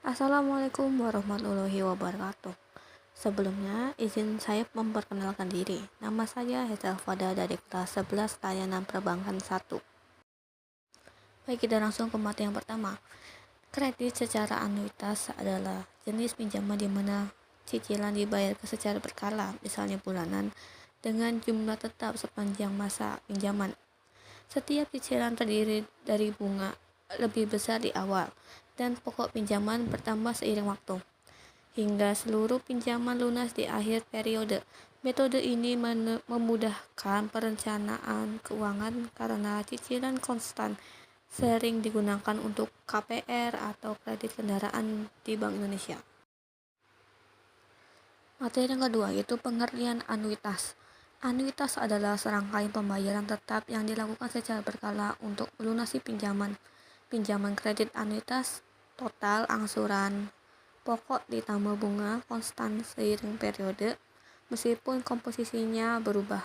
Assalamualaikum warahmatullahi wabarakatuh. Sebelumnya, izin saya memperkenalkan diri. Nama saya Heza Fada dari kelas 11 layanan perbankan 1. Baik, kita langsung ke materi yang pertama. Kredit secara anuitas adalah jenis pinjaman di mana cicilan dibayar secara berkala, misalnya bulanan, dengan jumlah tetap sepanjang masa pinjaman. Setiap cicilan terdiri dari bunga lebih besar di awal, dan pokok pinjaman bertambah seiring waktu, hingga seluruh pinjaman lunas di akhir periode. Metode ini memudahkan perencanaan keuangan karena cicilan konstan sering digunakan untuk KPR atau kredit kendaraan di Bank Indonesia. Materi yang kedua yaitu pengertian anuitas. Anuitas adalah serangkaian pembayaran tetap yang dilakukan secara berkala untuk melunasi pinjaman kredit. Anuitas total angsuran pokok ditambah bunga konstan seiring periode, meskipun komposisinya berubah.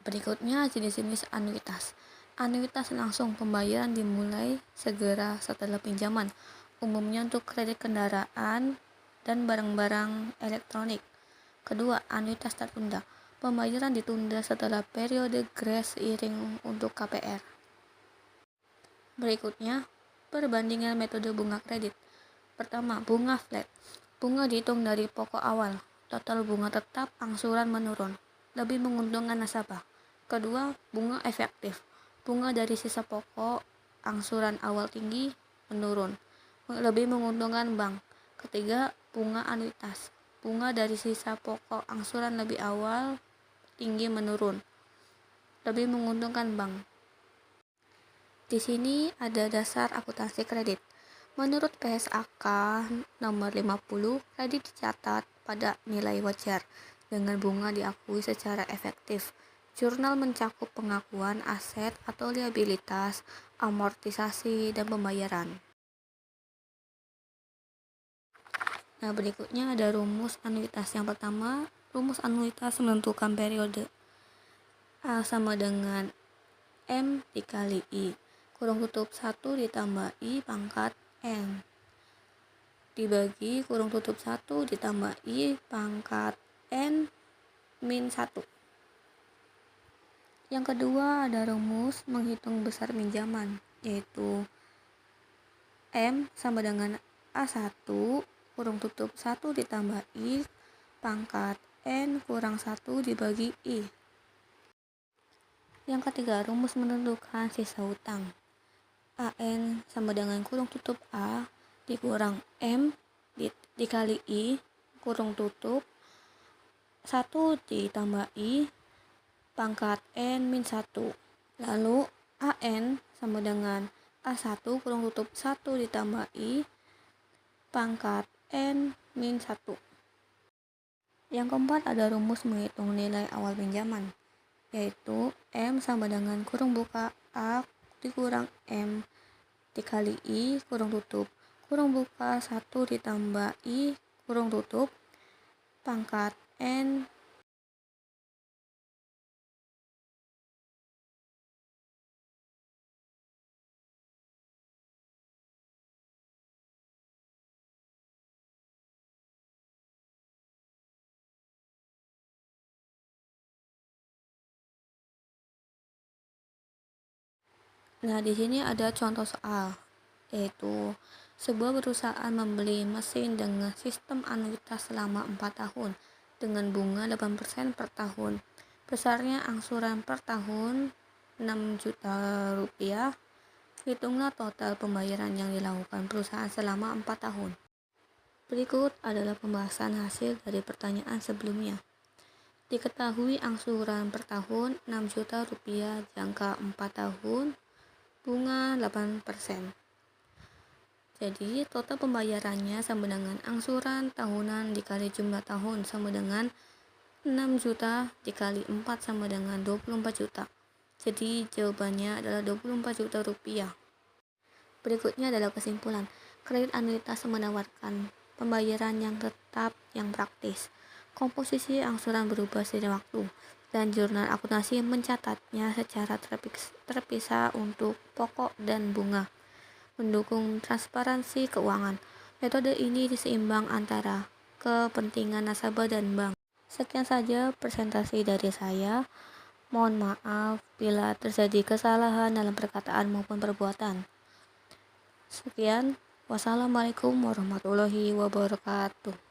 Berikutnya jenis-jenis anuitas. Anuitas langsung pembayaran dimulai segera setelah pinjaman, umumnya untuk kredit kendaraan dan barang-barang elektronik. Kedua, anuitas tertunda. Pembayaran ditunda setelah periode grace seiring untuk KPR. Berikutnya, perbandingan metode bunga kredit. Pertama, bunga flat. Bunga dihitung dari pokok awal. Total bunga tetap angsuran menurun, lebih menguntungkan nasabah. Kedua, bunga efektif. Bunga dari sisa pokok angsuran awal tinggi menurun, lebih menguntungkan bank. Ketiga, bunga anuitas. Bunga dari sisa pokok angsuran lebih awal tinggi menurun, lebih menguntungkan bank. Di sini ada dasar akuntansi kredit. Menurut PSAK nomor 50, kredit dicatat pada nilai wajar dengan bunga diakui secara efektif. Jurnal mencakup pengakuan aset atau liabilitas, amortisasi, dan pembayaran. Nah, berikutnya ada rumus anuitas. Yang pertama, rumus anuitas menentukan periode. A sama dengan M dikali I, kurung tutup 1 ditambah I pangkat N, dibagi kurung tutup 1 ditambah I pangkat N min 1. Yang kedua ada rumus menghitung besar pinjaman, yaitu M sama dengan A1 kurung tutup 1 ditambah I pangkat N kurang 1 dibagi I. Yang ketiga, rumus menentukan sisa hutang. AN sama dengan kurung tutup A dikurang M dikali I kurung tutup 1 ditambah I pangkat N min 1. Lalu AN sama dengan A1 kurung tutup 1 ditambah I pangkat N min 1. Yang keempat ada rumus menghitung nilai awal pinjaman, yaitu M sama dengan kurung buka A dikurang M dikali I kurung buka 1 ditambah I kurung tutup pangkat N . Nah, di sini ada contoh soal, yaitu sebuah perusahaan membeli mesin dengan sistem anuitas selama 4 tahun dengan bunga 8% per tahun. Besarnya angsuran per tahun 6 juta rupiah. Hitunglah total pembayaran yang dilakukan perusahaan selama 4 tahun. Berikut adalah pembahasan hasil dari pertanyaan sebelumnya. Diketahui angsuran per tahun 6 juta rupiah jangka 4 tahun, bunga 8%. Jadi total pembayarannya sama dengan angsuran tahunan dikali jumlah tahun sama dengan 6 juta dikali 4 sama dengan 24 juta. Jadi jawabannya adalah 24 juta rupiah. Berikutnya adalah kesimpulan. Kredit anuitas menawarkan pembayaran yang tetap yang praktis. Komposisi angsuran berubah seiring waktu, dan jurnal akuntansi mencatatnya secara terpisah untuk pokok dan bunga, mendukung transparansi keuangan. Metode ini seimbang antara kepentingan nasabah dan bank. Sekian saja presentasi dari saya. Mohon maaf bila terjadi kesalahan dalam perkataan maupun perbuatan. Sekian, wassalamualaikum warahmatullahi wabarakatuh.